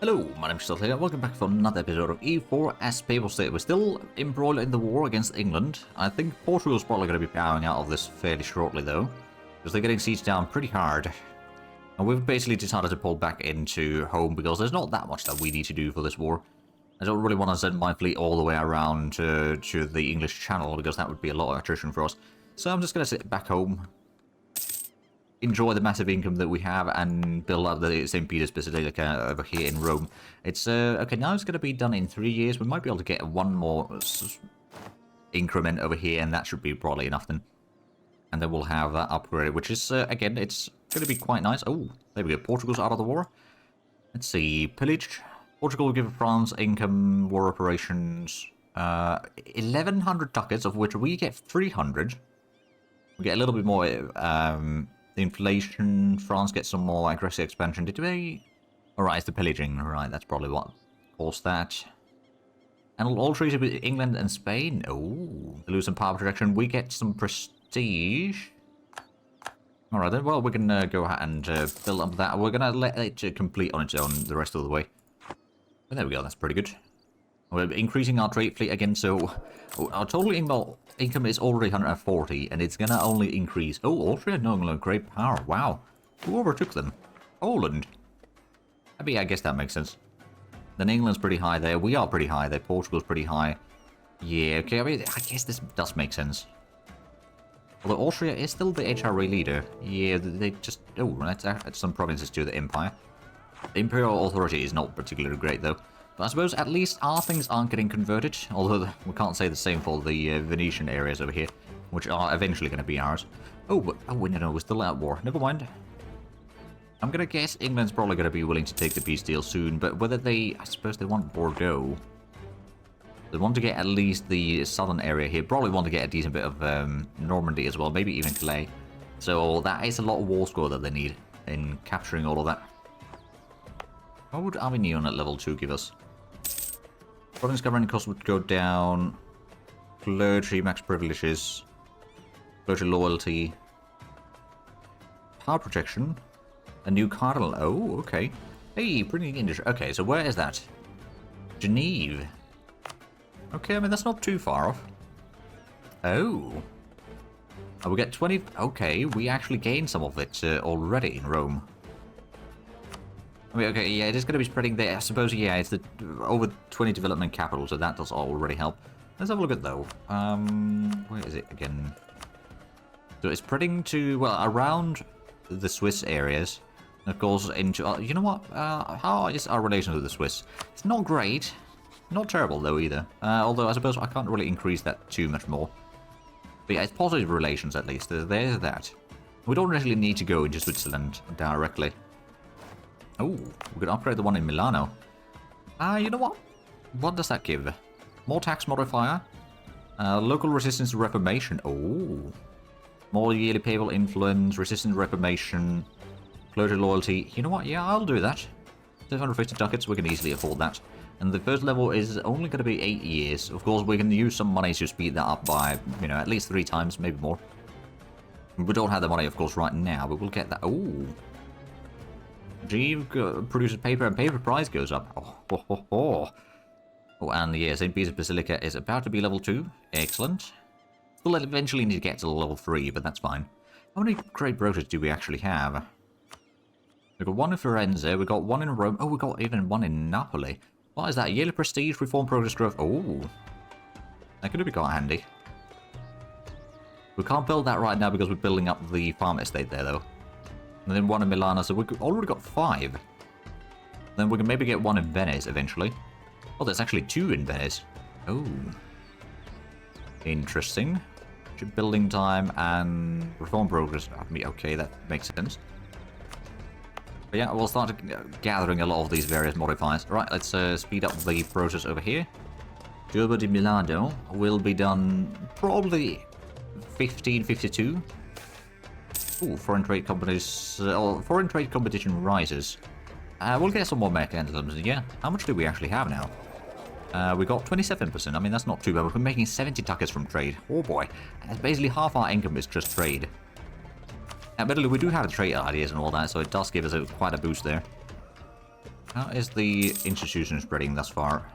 Hello, my name is Zhatelier. Welcome back for another episode of EU4. As people say, we're still embroiled in the war against England. I think Portugal's probably going to be bowing out of this fairly shortly, though, because they're getting sieged down pretty hard. And we've basically decided to pull back into home because there's not that much that we need to do for this war. I don't really want to send my fleet all the way around to the English Channel because that would be a lot of attrition for us. So I'm just going to sit back home, enjoy the massive income that we have, and build up the St. Peter's Basilica over here in Rome. It's, okay, now it's going to be done in 3 years. We might be able to get one more increment over here, and that should be probably enough then. And then we'll have that upgraded, which is, again, it's going to be quite nice. Oh, there we go. Portugal's out of the war. Let's see. Pillage. Portugal will give France income, war operations, 1,100 ducats, of which we get 300. We get a little bit more, inflation. France gets some more aggressive expansion. Did they? Alright, it's the pillaging. Right, that's probably what caused that. And all treaties with England and Spain. Oh, they lose some power projection. We get some prestige. Alright then, well, we can go ahead and build up that. We're going to let it complete on its own the rest of the way. But there we go, that's pretty good. We're increasing our trade fleet again, so our total income is already 140, and it's gonna only increase. Oh, Austria, no longer great power. Wow. Who overtook them? Poland. I guess that makes sense. Then England's pretty high there. We are pretty high there. Portugal's pretty high. Yeah, okay, I guess this does make sense. Although Austria is still the HRA leader. Yeah, they just... Oh, let's add some provinces to the empire. The imperial authority is not particularly great, though. But I suppose at least our things aren't getting converted, although we can't say the same for the Venetian areas over here, which are eventually going to be ours. Oh, but, oh, no, we're still at war. Never mind. I'm going to guess England's probably going to be willing to take the peace deal soon, but whether they... I suppose they want Bordeaux. They want to get at least the southern area here. Probably want to get a decent bit of Normandy as well, maybe even Calais. So that is a lot of war score that they need in capturing all of that. What would Avignon at level 2 give us? Province governing cost would go down. Clergy max privileges. Clergy loyalty. Power protection. A new cardinal. Oh, okay. Hey, pretty interesting. Okay, so where is that? Geneva. Okay, I mean, that's not too far off. Oh. Oh, we get 20... Okay, we actually gained some of it already in Rome. I mean, okay, yeah, it is going to be spreading there. I suppose, yeah, it's the over 20 development capital, so that does already help. Let's have a look at, though. Where is it again? So it's spreading to, well, around the Swiss areas. And of course, into, you know what? How is our relation with the Swiss? It's not great. Not terrible, though, either. Although, I suppose I can't really increase that too much more. But yeah, it's positive relations, at least. There's that. We don't really need to go into Switzerland directly. Oh, we could upgrade the one in Milano. You know what? What does that give? More tax modifier. Local resistance to reformation. Oh. More yearly payable influence, resistance to reformation, clergy loyalty. You know what? Yeah, I'll do that. 750 ducats, we can easily afford that. And the first level is only going to be 8 years. Of course, we can use some money to speed that up by, you know, at least 3 times, maybe more. We don't have the money, of course, right now, but we'll get that. Oh. G produces paper and paper price goes up. Oh, and yeah, St. Peter's Basilica is about to be level 2. Excellent. We'll eventually need to get to level 3, but that's fine. How many great brochures do we actually have? We've got one in Firenze, we've got one in Rome. Oh, we've got even one in Napoli. What is that? Yearly prestige, reform, progress, growth. Oh, that could be quite handy. We can't build that right now because we're building up the farm estate there, though. And then one in Milano, so we've already got 5. Then we can maybe get one in Venice eventually. Oh, there's actually 2 in Venice. Oh. Interesting. Building time and reform progress. Okay, that makes sense. But yeah, we'll start gathering a lot of these various modifiers. Right, let's speed up the process over here. Turbo di Milano will be done probably 1552. Ooh, foreign trade companies, foreign trade competition rises. We'll get some more mechanisms, yeah. How much do we actually have now? We got 27%. I mean, that's not too bad. We're making 70 ducats from trade. Oh boy. And basically half our income is just trade. Admittedly, we do have the trade ideas and all that, so it does give us quite a boost there. How is the institution spreading thus far?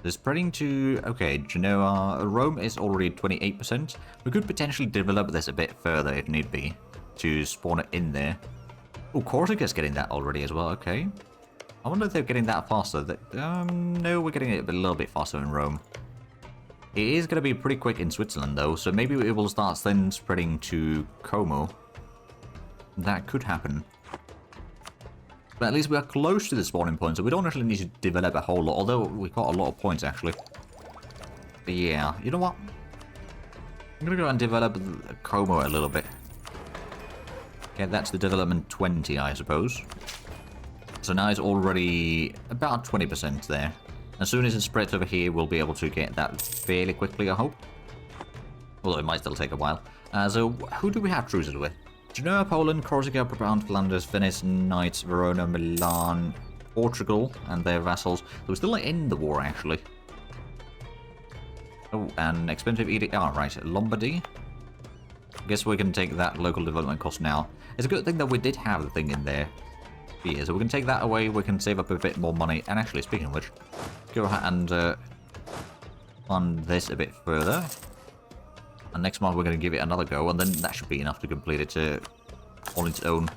They're spreading to... Okay, Genoa... Rome is already 28%. We could potentially develop this a bit further if need be, to spawn it in there. Oh, Corsica's getting that already as well, okay. I wonder if they're getting that faster. No, we're getting it a little bit faster in Rome. It is going to be pretty quick in Switzerland, though, so maybe it will start then spreading to Como. That could happen. But at least we are close to the spawning point, so we don't actually need to develop a whole lot, although we've got a lot of points, actually. But yeah, you know what? I'm going to go and develop Como a little bit. Okay, that's the development 20, I suppose. So now it's already about 20% there. As soon as it spreads over here, we'll be able to get that fairly quickly, I hope. Although it might still take a while. So, who do we have truces with? Genoa, Poland, Corsica, Brabant, Flanders, Venice, Knights, Verona, Milan, Portugal, and their vassals. We're still in the war, actually. Oh, and expensive edict. Oh, right. Lombardy. I guess we can take that local development cost now. It's a good thing that we did have the thing in there. Yeah, so we can take that away, we can save up a bit more money. And actually, speaking of which, go ahead and fund this a bit further. And next month we're going to give it another go, and then that should be enough to complete it on its own.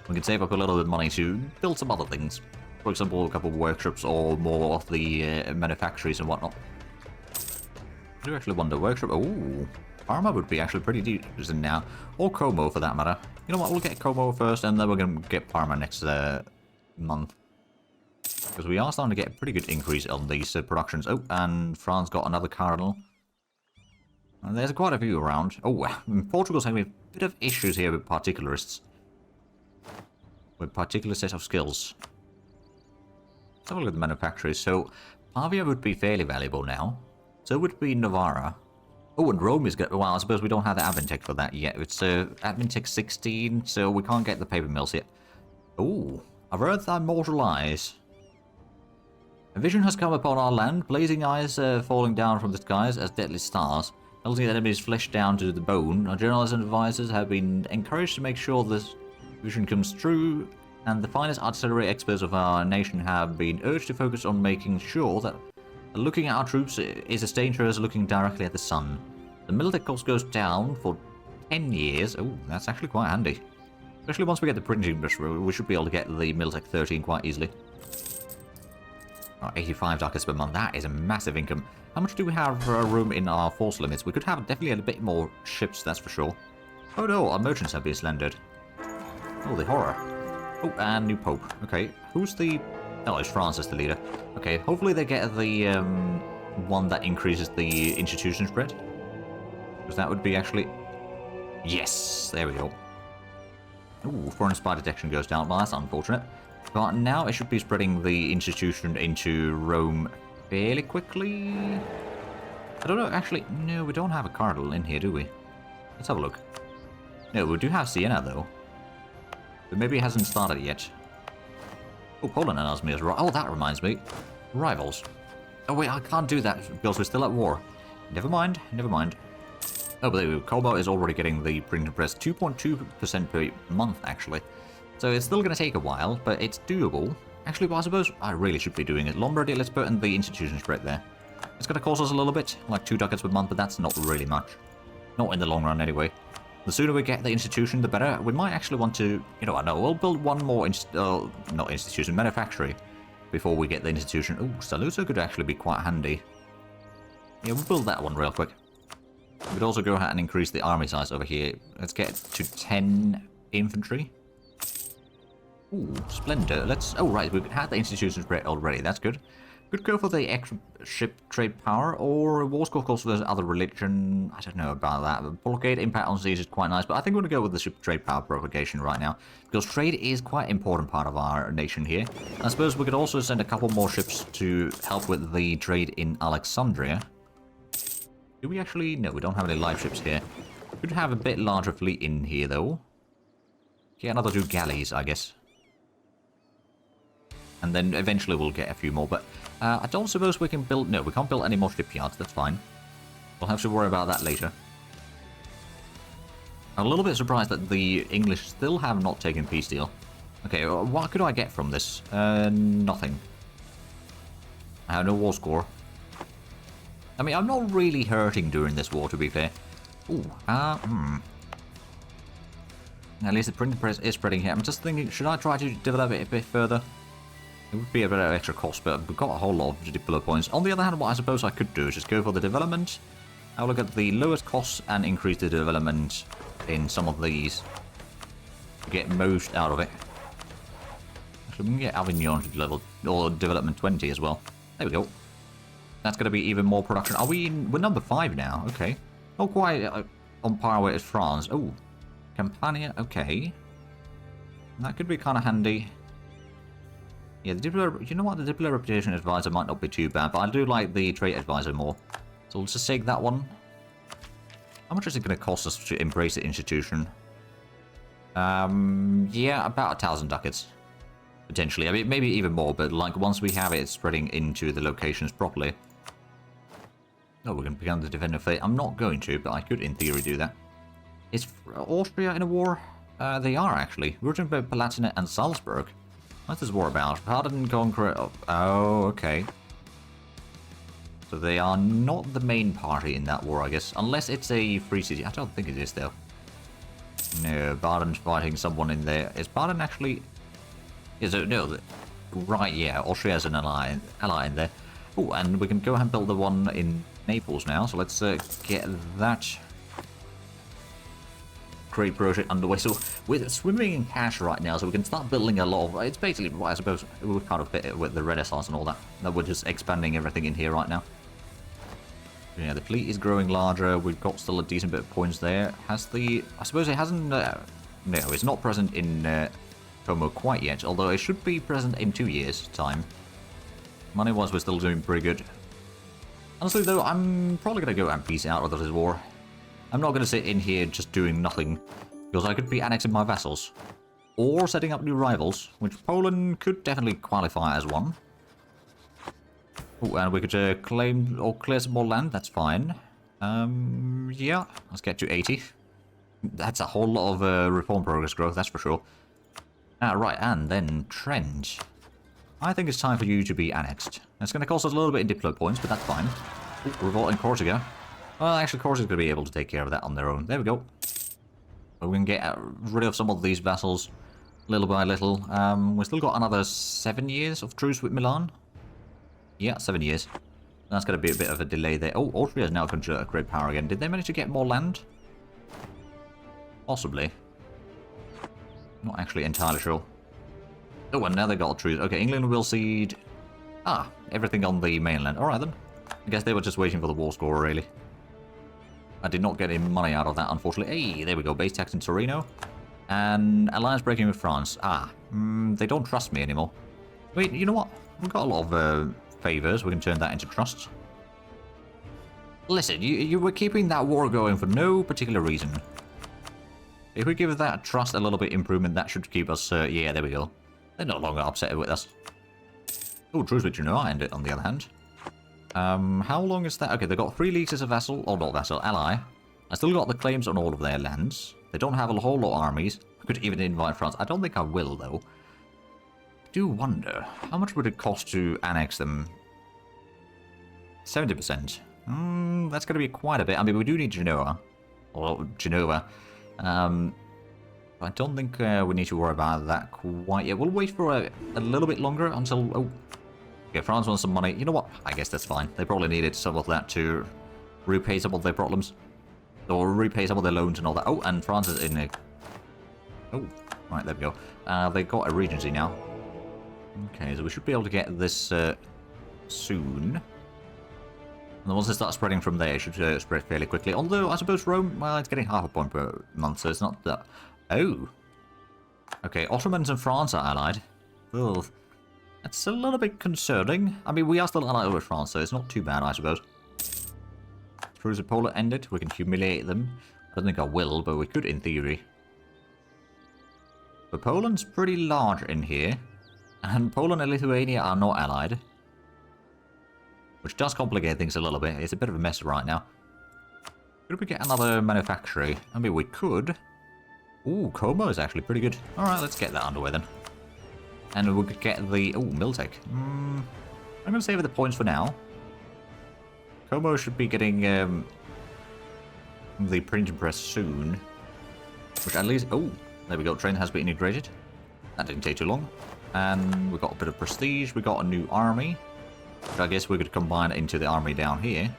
We can save up a little bit of money to build some other things. For example, a couple of workshops or more of the manufactories and whatnot. I do actually wonder, workshop... Oh, Parma would be actually pretty decent now. Or Como, for that matter. You know what, we'll get Como first, and then we're going to get Parma next month. Because we are starting to get a pretty good increase on these productions. Oh, and France got another cardinal. And there's quite a few around. Oh, Portugal's having a bit of issues here with particularists. With particular set of skills. Let's have a look at the manufacturers. So, Pavia would be fairly valuable now. So would be Novara. Oh, and Rome is good. Well, I suppose we don't have the admin tech for that yet. It's admin tech 16, so we can't get the paper mills yet. Oh, I've heard thy mortal eyes. A vision has come upon our land, blazing eyes falling down from the skies as deadly stars. Melting enemies flesh down to the bone. Our journalists and advisors have been encouraged to make sure this vision comes true, and the finest artillery experts of our nation have been urged to focus on making sure that looking at our troops is as dangerous as looking directly at the sun. The military cost goes down for 10 years. Oh, that's actually quite handy. Especially once we get the printing press, we should be able to get the Militech 13 quite easily. Oh, 85 ducats per month, that is a massive income. How much do we have room in our force limits? We could have definitely a bit more ships, that's for sure. Oh no, our merchants have been slandered. Oh, the horror. Oh, and new pope. Okay, who's the... Oh, it's France as the leader. Okay, hopefully they get the one that increases the institution spread. Because that would be actually... Yes, there we go. Ooh, foreign spy detection goes down. Well, that's unfortunate. But now it should be spreading the institution into Rome fairly quickly. I don't know, actually, no, we don't have a cardinal in here, do we? Let's have a look. No, we do have Siena, though. But maybe it hasn't started yet. Oh, Poland announced me as well. Oh, that reminds me. Rivals. Oh, wait, I can't do that because we're still at war. Never mind, never mind. Oh, but there we go. Colbo is already getting the printing press 2.2% per month, actually. So it's still going to take a while, but it's doable. Actually, well, I suppose I really should be doing it. Lombardy, let's put in the institution spread there. It's going to cost us a little bit, like 2 ducats per month, but that's not really much. Not in the long run, anyway. The sooner we get the institution, the better. We might actually want to... You know what, no, we'll build one more... not institution, manufactory. Before we get the institution. Oh, Saluto could actually be quite handy. Yeah, we'll build that one real quick. We could also go ahead and increase the army size over here. Let's get to 10 infantry. Ooh, splendor. Let's... Oh, right, we've had the institution spread already. That's good. Could go for the extra ship trade power, or war score calls for other religion. I don't know about that. Blockade impact on seas is quite nice, but I think we're going to go with the ship trade power propagation right now, because trade is quite an important part of our nation here. I suppose we could also send a couple more ships to help with the trade in Alexandria. Do we actually... No, we don't have any live ships here. We could have a bit larger fleet in here, though. Yeah, another 2 galleys, I guess. And then eventually we'll get a few more, but I don't suppose we can build... No, we can't build any more shipyards, that's fine. We'll have to worry about that later. I'm a little bit surprised that the English still have not taken peace deal. Okay, what could I get from this? Nothing. I have no war score. I mean, I'm not really hurting during this war, to be fair. Ooh, At least the printing press is spreading here. I'm just thinking, should I try to develop it a bit further? It would be a bit of extra cost, but we've got a whole lot of develop points. On the other hand, what I suppose I could do is just go for the development. I'll look at the lowest costs and increase the development in some of these to get most out of it. Actually, we can get Avignon to level, or development 20 as well. There we go. That's going to be even more production. We're number 5 now. Okay. Not quite on par with France. Oh, Campania. Okay. That could be kind of handy. Yeah, you know what? The Diplomatic Reputation Advisor might not be too bad, but I do like the Trade Advisor more. So let's just take that one. How much is it going to cost us to embrace the institution? Yeah, about 1,000 ducats. Potentially. I mean, maybe even more, but like once we have it spreading into the locations properly. Oh, we're going to begin the defender fleet. I'm not going to, but I could in theory do that. Is Austria in a war? They are actually. Württemberg, Palatinate, and Salzburg. What's this war about? Pardon, conquer. Oh, okay. So they are not the main party in that war, I guess. Unless it's a free city. I don't think it is, though. No, Baden's fighting someone in there. Is Baden actually... Is it... No, right, yeah. Austria has an ally in there. Oh, and we can go ahead and build the one in Naples now. So let's get that great project underway. So we're swimming in cash right now, so we can start building a lot of... It's basically, I suppose, it would kind of fit with the Renaissance and all that. That we're just expanding everything in here right now. Yeah, the fleet is growing larger. We've got still a decent bit of points there. Has the... I suppose it hasn't... no, it's not present in Como quite yet, although it should be present in 2 years' time. Money-wise, we're still doing pretty good. Honestly, though, I'm probably going to go and peace out of this war. I'm not going to sit in here just doing nothing, because I could be annexing my vassals. Or setting up new rivals, which Poland could definitely qualify as one. Oh, and we could claim or clear some more land, that's fine. Yeah, let's get to 80. That's a whole lot of reform progress growth, that's for sure. Right, and then Trent. I think it's time for you to be annexed. It's going to cost us a little bit in diplo points, but that's fine. Ooh, revolt in Corsica. Well, actually, Corsica's going to be able to take care of that on their own. There we go. But we can get rid of some of these vassals little by little. We've still got another 7 years of truce with Milan. Yeah, 7 years. That's going to be a bit of a delay there. Oh, Austria is now considered a great power again. Did they manage to get more land? Possibly. Not actually entirely sure. Oh, and now they got a truce. Okay, England will cede... everything on the mainland. Alright then. I guess they were just waiting for the war score, really. I did not get any money out of that, unfortunately. Hey, there we go. Base tax in Torino. And alliance breaking with France. They don't trust me anymore. Wait, you know what? We've got a lot of favours. We can turn that into trusts. Listen, you were keeping that war going for no particular reason. If we give that trust a little bit improvement, that should keep us... yeah, there we go. They're no longer upset with us. Oh, truce with Genoa, on the other hand. How long is that? Okay, they've got 3 leagues as a vassal, or not vassal, ally. I still got the claims on all of their lands. They don't have a whole lot of armies. I could even invite France. I don't think I will, though. I do wonder, how much would it cost to annex them? 70%. That's going to be quite a bit. I mean, we do need Genoa. Or Genova. I don't think we need to worry about that quite yet. We'll wait for a little bit longer until... Oh, okay, France wants some money. You know what? I guess that's fine. They probably needed some of that to repay some of their problems. Or repay some of their loans and all that. Oh, and France is in a... Oh, right, there we go. They got a regency now. Okay, so we should be able to get this soon. And once they start spreading from there, it should spread fairly quickly. Although, I suppose Rome, well, it's getting half a point per month, so it's not that... Oh. Okay, Ottomans and France are allied. Ugh. That's a little bit concerning. I mean, we are still allied with France, so it's not too bad, I suppose. Truce with Poland ended. We can humiliate them. I don't think I will, but we could in theory. But Poland's pretty large in here. And Poland and Lithuania are not allied. Which does complicate things a little bit. It's a bit of a mess right now. Could we get another manufactory? I mean, we could. Ooh, Como is actually pretty good. Alright, let's get that underway then. And we could get the... Oh, Miltech. I'm going to save the points for now. Como should be getting the printing press soon. Which at least... Oh, there we go. Train has been integrated. That didn't take too long. And we got a bit of prestige. We got a new army. Which I guess we could combine into the army down here.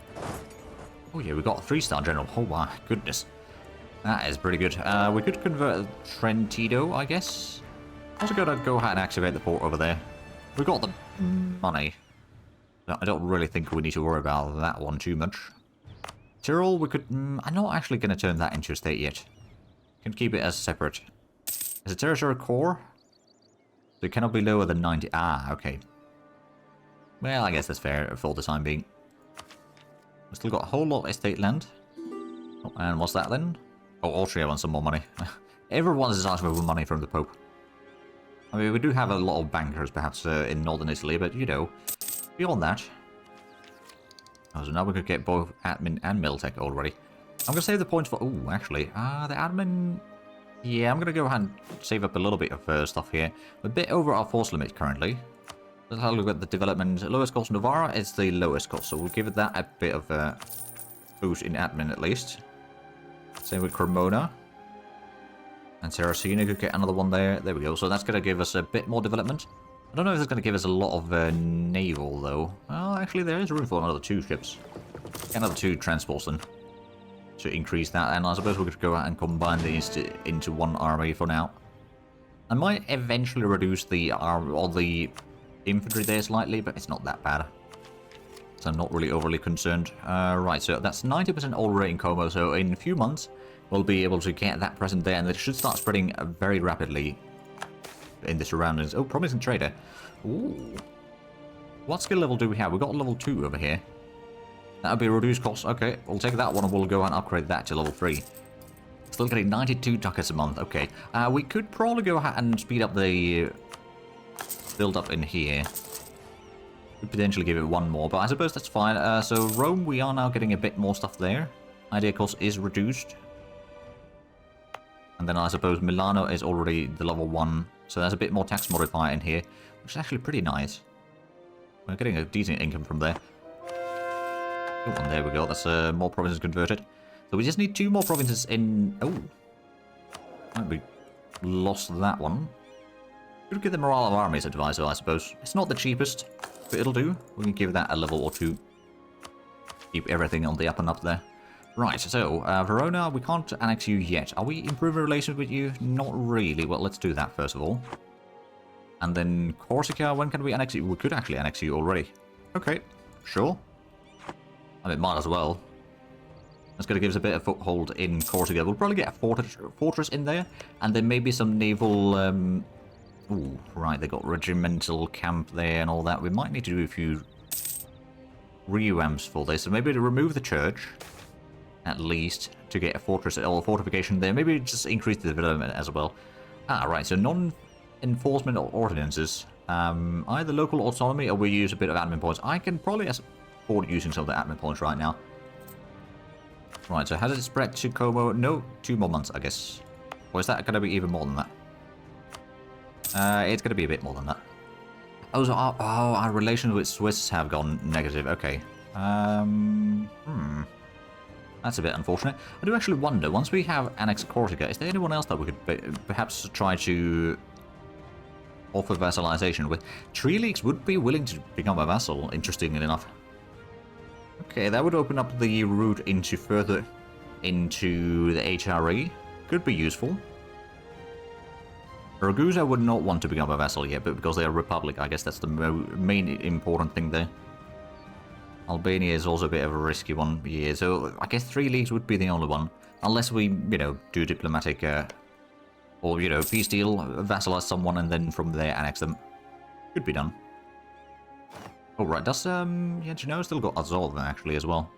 Oh yeah, we got a 3-star general. Oh my goodness. That is pretty good. We could convert Trentito, I guess. Also going to go ahead and activate the port over there. We got the money. I don't really think we need to worry about that one too much. Tyrol, we could... I'm not actually going to turn that into a state yet. Can keep it as separate. As a territory core, so it cannot be lower than 90. Ah, okay. Well, I guess that's fair for the time being. We've still got a whole lot of estate land. Oh, and what's that then? Oh, Austria wants some more money. Everyone's just asking for money from the Pope. I mean, we do have a lot of bankers, perhaps, in northern Italy, but, you know, beyond that. Oh, so now we could get both admin and Miltech already. I'm going to save the points for... Oh, actually, the admin... Yeah, I'm going to go ahead and save up a little bit of stuff here. We're a bit over our force limit currently. Let's have a look at the development. Lowest cost Novara is the lowest cost, so we'll give it that a bit of a boost in admin at least. Same with Cremona. And Saracena could get another one there. There we go. So that's going to give us a bit more development. I don't know if it's going to give us a lot of naval, though. Well, actually, there is room for another 2 ships. Another 2 transports, then. To increase that. And I suppose we could go out and combine these into one army for now. I might eventually reduce the infantry there slightly, but it's not that bad. So I'm not really overly concerned. Right, so that's 90% already in Como. So in a few months, we'll be able to get that present there. And it should start spreading very rapidly in the surroundings. Oh, promising trader. Ooh. What skill level do we have? We've got level 2 over here. That would be a reduced cost. Okay, we'll take that one and we'll go and upgrade that to level 3. Still getting 92 ducats a month. Okay. We could probably go ahead and speed up the build up in here. Could potentially give it one more, but I suppose that's fine. So Rome, we are now getting a bit more stuff there. Idea cost is reduced. And then I suppose Milano is already the level 1. So there's a bit more tax modifier in here, which is actually pretty nice. We're getting a decent income from there. Oh, and there we go. That's more provinces converted. So we just need 2 more provinces in... Oh. We lost that one. Could give the morale of armies advisor, I suppose. It's not the cheapest, but it'll do. We can give that a level or 2. Keep everything on the up and up there. Right, so, Verona, we can't annex you yet. Are we improving relations with you? Not really. Well, let's do that first of all. And then Corsica, when can we annex you? We could actually annex you already. Okay, sure. I mean, might as well. That's going to give us a bit of foothold in Corsica. We'll probably get a fortress in there. And then maybe some naval... Ooh, right, they got regimental camp there and all that. We might need to do a few revamps for this. So maybe to remove the church, at least, to get a fortress or a fortification there. Maybe just increase the development as well. Ah, right, so non-enforcement ordinances. Either local autonomy or we use a bit of admin points. I can probably afford using some of the admin points right now. Right, so has it spread to Como? No, 2 more months, I guess. Or is that going to be even more than that? It's going to be a bit more than that. Oh, so our relations with Swiss have gone negative. Okay. That's a bit unfortunate. I do actually wonder, once we have annexed Corsica, is there anyone else that we could perhaps try to offer vassalization with? Tree Leagues would be willing to become a vassal, interestingly enough. Okay, that would open up the route into further into the HRE. Could be useful. Ragusa would not want to become a vassal yet, but because they are a republic, I guess that's the main important thing there. Albania is also a bit of a risky one, yeah, so I guess 3 leagues would be the only one. Unless we, you know, do diplomatic, or, you know, peace deal, vassalize someone, and then from there annex them. Could be done. Oh, right, does, yeah, Genoa still got Azov, actually, as well.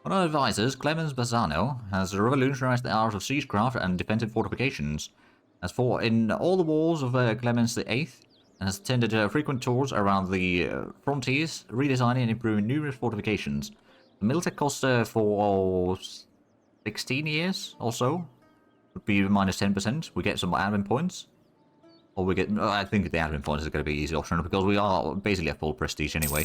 One of our advisors, Clemens Bazzano, has revolutionized the art of siegecraft and defensive fortifications. Has fought in all the wars of Clemens VIII, and has attended frequent tours around the frontiers, redesigning and improving numerous fortifications. The military cost for 16 years or so would be minus 10%. We get some admin points. Or we get... I think the admin points is going to be easy option because we are basically at full prestige anyway.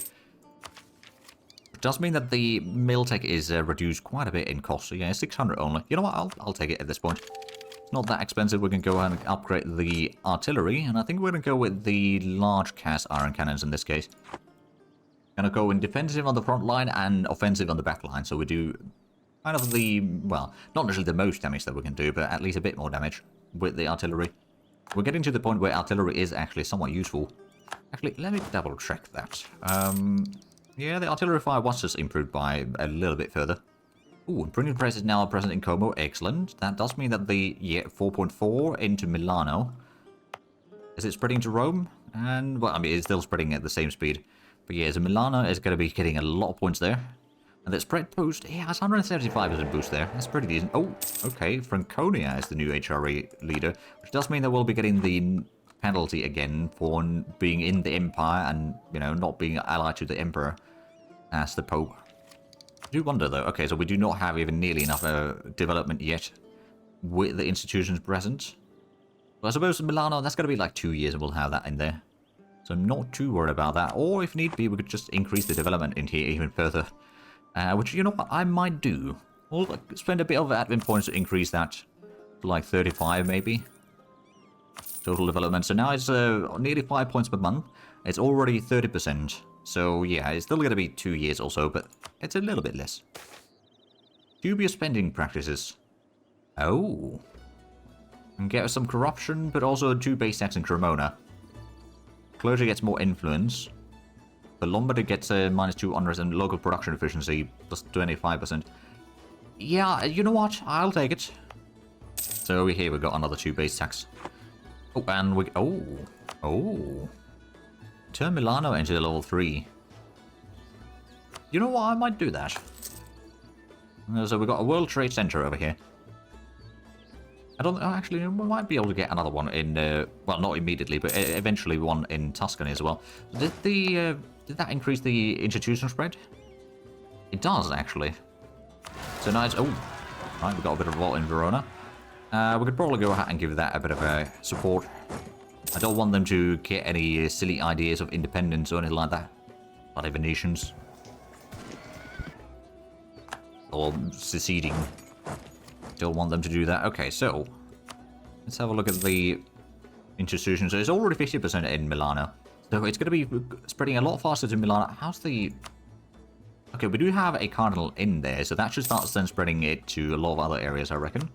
It does mean that the mill tech is reduced quite a bit in cost. So yeah, 600 only. You know what? I'll take it at this point. It's not that expensive. We can go ahead and upgrade the artillery. And I think we're going to go with the large cast iron cannons in this case. Going to go in defensive on the front line and offensive on the back line. So we do kind of the... well, not necessarily the most damage that we can do, but at least a bit more damage with the artillery. We're getting to the point where artillery is actually somewhat useful. Actually, let me double check that. Yeah, the artillery fire was just improved by a little bit further. Ooh, printing press is now present in Como. Excellent. That does mean that the 4.4 into Milano. Is it spreading to Rome? And, well, I mean, it's still spreading at the same speed. But yeah, so Milano is going to be getting a lot of points there. And the spread boost, yeah, it's 175% boost there. That's pretty decent. Oh, okay. Franconia is the new HRE leader, which does mean that we'll be getting the penalty again for being in the Empire and, you know, not being allied to the Emperor as the Pope. I do wonder, though. Okay, so we do not have even nearly enough development yet with the institutions present. But I suppose Milano, that's going to be like 2 years and we'll have that in there. So I'm not too worried about that. Or if need be, we could just increase the development in here even further. Which, you know what, I might do. We'll spend a bit of admin points to increase that to like 35 maybe. Total development. So now it's nearly 5 points per month. It's already 30%. So yeah, it's still going to be 2 years or so, but it's a little bit less. Dubious spending practices. Oh. And get some corruption, but also 2 base tax in Cremona. Clergy gets more influence. The Lombardy gets -2 unrest and local production efficiency plus 25%. Yeah, you know what? I'll take it. So here we got another 2 base tax. Oh, and we... Oh. Turn Milano into level 3. You know what? I might do that. So we got a World Trade Center over here. I don't... actually, we might be able to get another one in... well, not immediately, but eventually one in Tuscany as well. Did that increase the institutional spread? It does, actually. So now it's... oh, right, we got a bit of revolt in Verona. We could probably go ahead and give that a bit of support. I don't want them to get any silly ideas of independence or anything like that. Bloody Venetians. Or seceding. Don't want them to do that. Okay, so... let's have a look at the institution. So it's already 50% in Milano. So it's going to be spreading a lot faster to Milan. How's the... okay, we do have a cardinal in there, so that should start then spreading it to a lot of other areas, I reckon.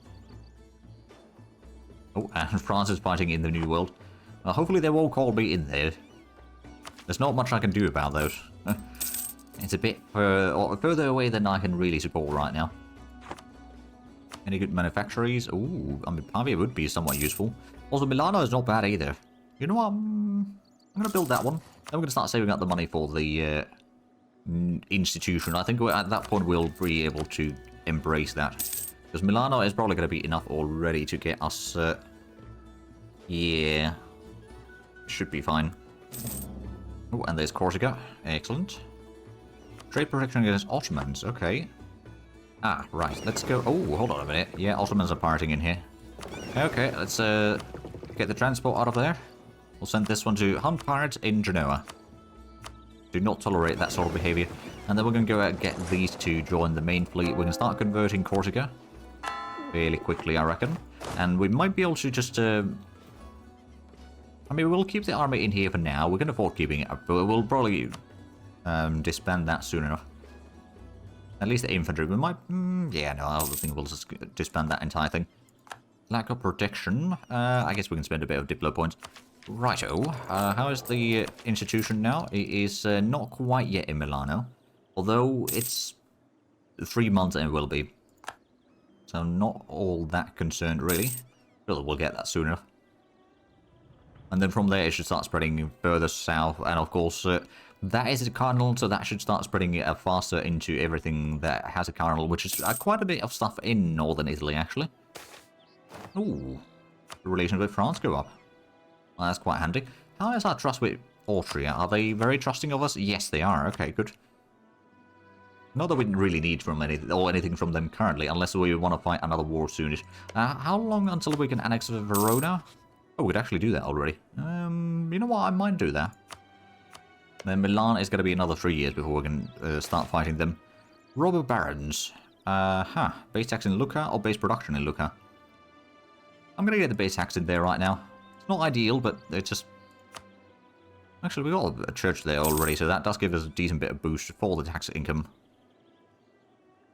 Oh, and France is fighting in the New World. Well, hopefully they won't call me in there. There's not much I can do about those. It's a bit further away than I can really support right now. Any good manufactories? Ooh, I mean, Pavia would be somewhat useful. Also, Milano is not bad either. You know what? I'm going to build that one. Then we're going to start saving up the money for the institution. I think at that point we'll be able to embrace that. Because Milano is probably going to be enough already to get us... yeah. Should be fine. Oh, and there's Corsica. Excellent. Trade protection against Ottomans. Okay. Ah, right. Let's go... oh, hold on a minute. Yeah, Ottomans are pirating in here. Okay, let's get the transport out of there. We'll send this one to hunt pirates in Genoa. Do not tolerate that sort of behavior. And then we're going to go out and get these to join the main fleet. We can start converting Corsica fairly quickly, I reckon. And we might be able to just... I mean, we'll keep the army in here for now. We can afford keeping it up, but we'll probably disband that soon enough. At least the infantry. We might... yeah, no, I think we'll just disband that entire thing. Lack of protection. I guess we can spend a bit of Diplo points. Righto. How is the institution now? It is not quite yet in Milano. Although it's 3 months and it will be. So not all that concerned, really. Well, we'll get that soon enough. And then from there it should start spreading further south. And of course, that is a cardinal, so that should start spreading it faster into everything that has a cardinal, which is quite a bit of stuff in northern Italy, actually. Ooh. The relations with France go up. Well, that's quite handy. How is our trust with Austria? Are they very trusting of us? Yes, they are. Okay, good. Not that we really need from anything from them currently, unless we want to fight another war soonish. How long until we can annex Verona? Oh, we could actually do that already. You know what? I might do that. Then Milan is going to be another 3 years before we can start fighting them. Robber Barons. Base tax in Lucca or base production in Lucca? I'm going to get the base tax in there right now. It's not ideal, but it's just... Actually, we got a church there already, so that does give us a decent bit of boost for the tax income.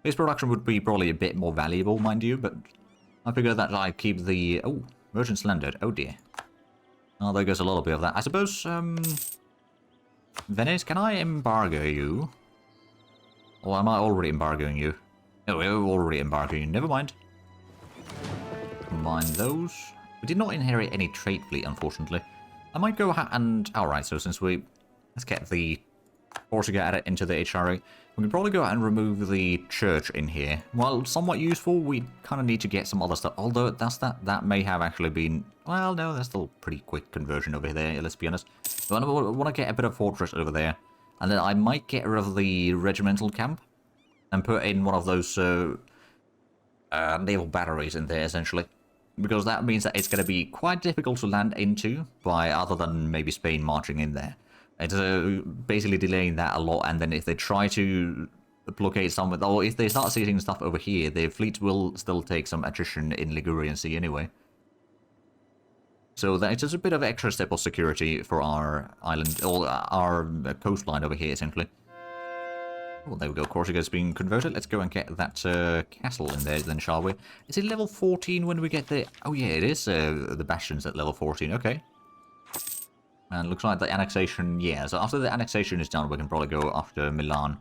Base production would be probably a bit more valuable, mind you, but I figure that I keep the... Oh, merchants landed. Oh dear. Oh, there goes a little bit of that. I suppose, Venice, can I embargo you? Or am I already embargoing you? No, we're already embargoing you. Never mind. Combine those. We did not inherit any trade fleet, unfortunately. I might go and... Alright, so since we... Let's get the Corsica added into the HRA. We can probably go out and remove the church in here. While somewhat useful, we kind of need to get some other stuff. Although that may have actually been... Well, no, that's still pretty quick conversion over there, let's be honest. So I want to get a bit of fortress over there. And then I might get rid of the regimental camp. And put in one of those naval batteries in there, essentially. Because that means that it's going to be quite difficult to land into by other than maybe Spain marching in there. It's basically delaying that a lot, and then if they try to blockade somewhere, or if they start seizing stuff over here, their fleet will still take some attrition in Ligurian Sea anyway. So that is just a bit of extra step of security for our island, or our coastline over here, essentially. Well, there we go. Corsica's being converted. Let's go and get that castle in there then, shall we? Is it level 14 when we get the... Oh, yeah, it is. The bastions at level 14. Okay. And looks like the annexation... Yeah, so after the annexation is done, we can probably go after Milan.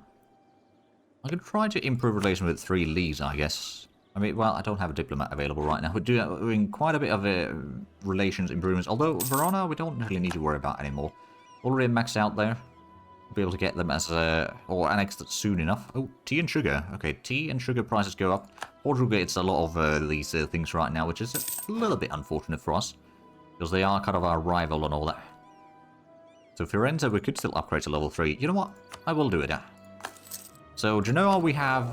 I can try to improve relations with 3 leagues, I guess. I mean, well, I don't have a diplomat available right now. We're doing quite a bit of relations improvements. Although, Verona, we don't really need to worry about anymore. Already maxed out there. Be able to get them as or annexed soon enough. Oh, tea and sugar. Okay, tea and sugar prices go up. Portugal gets a lot of these things right now, which is a little bit unfortunate for us, because they are kind of our rival and all that. So Firenze, we could still upgrade to level 3. You know what? I will do it. So Genoa, we have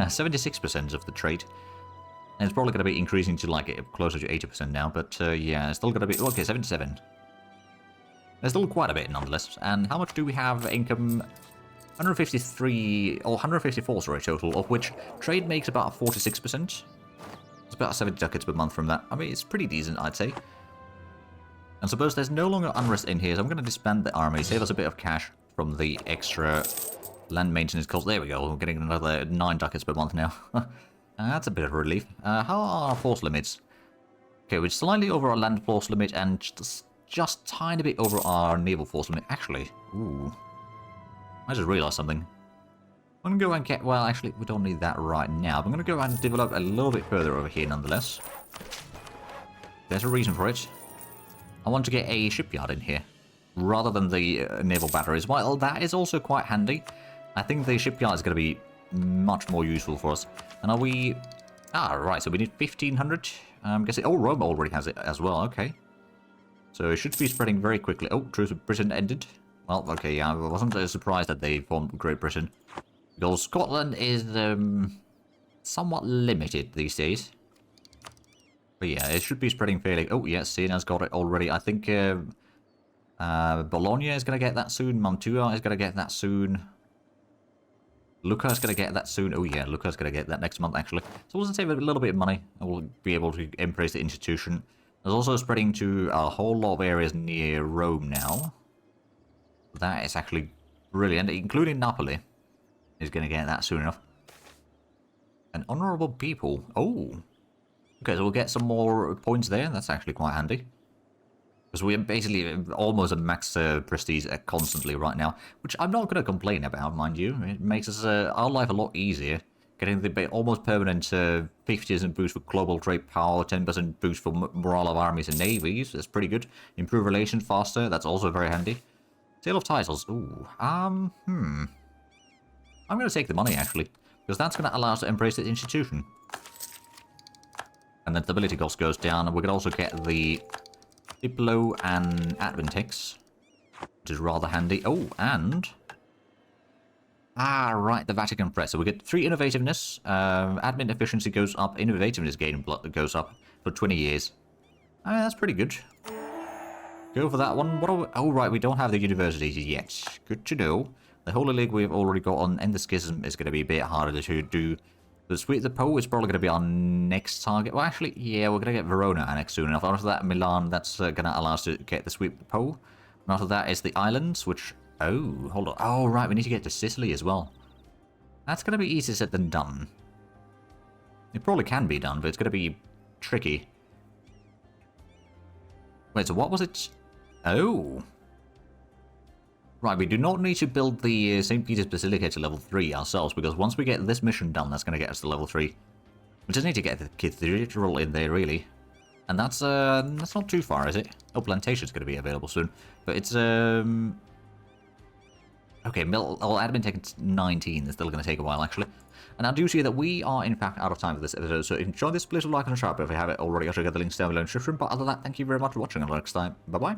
76% of the trade. And it's probably going to be increasing to like closer to 80% now, but yeah, it's still going to be... Okay, 77. There's still quite a bit, nonetheless. And how much do we have income? 153, or 154, sorry, total, of which trade makes about 46%. It's about 70 ducats per month from that. I mean, it's pretty decent, I'd say. And suppose there's no longer unrest in here, so I'm going to disband the army, save us a bit of cash from the extra land maintenance costs. There we go, we're getting another 9 ducats per month now. That's a bit of a relief. How are our force limits? Okay, we're slightly over our land force limit and just tiny bit over our naval force limit. Actually, ooh. I just realized something. I'm going to go and get... Well, actually, we don't need that right now. But I'm going to go and develop a little bit further over here, nonetheless. There's a reason for it. I want to get a shipyard in here, rather than the naval batteries. Well, that is also quite handy. I think the shipyard is going to be much more useful for us. And are we... Ah, right, so we need 1,500. I'm guessing... Oh, Rome already has it as well, okay. So it should be spreading very quickly. Oh, truce with Britain ended. Well, okay, yeah, I wasn't surprised that they formed Great Britain. Because Scotland is somewhat limited these days. But yeah, it should be spreading fairly... Oh, yes, Siena's got it already. I think Bologna is going to get that soon. Mantua is going to get that soon. Lucca's going to get that soon. Oh, yeah, Lucca's going to get that next month, actually. So we'll save a little bit of money. We'll be able to embrace the institution. It's also spreading to a whole lot of areas near Rome now. That is actually brilliant, including Napoli is going to get that soon enough. An honourable people. Oh. Okay, so we'll get some more points there. That's actually quite handy. Because we're basically almost at max prestige constantly right now. Which I'm not going to complain about, mind you. It makes us our life a lot easier. Getting the almost permanent 50% boost for global trade power, 10% boost for morale of armies and navies. That's pretty good. Improve relations faster. That's also very handy. Sale of titles. Ooh. I'm going to take the money, actually. Because that's going to allow us to embrace the institution. And then stability cost goes down. And we can also get the Diplo and admin tax, which is rather handy. Oh, and... Ah, right, the Vatican Press. So we get 3 innovativeness, admin efficiency goes up, innovativeness gain goes up for 20 years. I mean, that's pretty good. Go for that one. What are we... Oh, right, we don't have the universities yet. Good to know. The Holy League we've already got on, and the Schism is going to be a bit harder to do. The Sweet the Po is probably going to be our next target. Well, actually, yeah, we're going to get Verona annexed soon enough. After that, Milan, that's going to allow us to get the Sweet the Po. And after that is the islands, which... Oh, hold on. Oh, right, we need to get to Sicily as well. That's going to be easier said than done. It probably can be done, but it's going to be tricky. Wait, so what was it? Oh. Right, we do not need to build the St. Peter's Basilica to level 3 ourselves, because once we get this mission done, that's going to get us to level 3. We just need to get the cathedral in there, really. And that's not too far, is it? Oh, Plantation's going to be available soon. But it's, Okay, admin takes 19. It's still going to take a while, actually. And I do see that we are, in fact, out of time for this episode. So if you enjoyed this, please like and subscribe if you haven't already. I'll check out the links down below in the description. But other than that, thank you very much for watching. Until next time, bye-bye.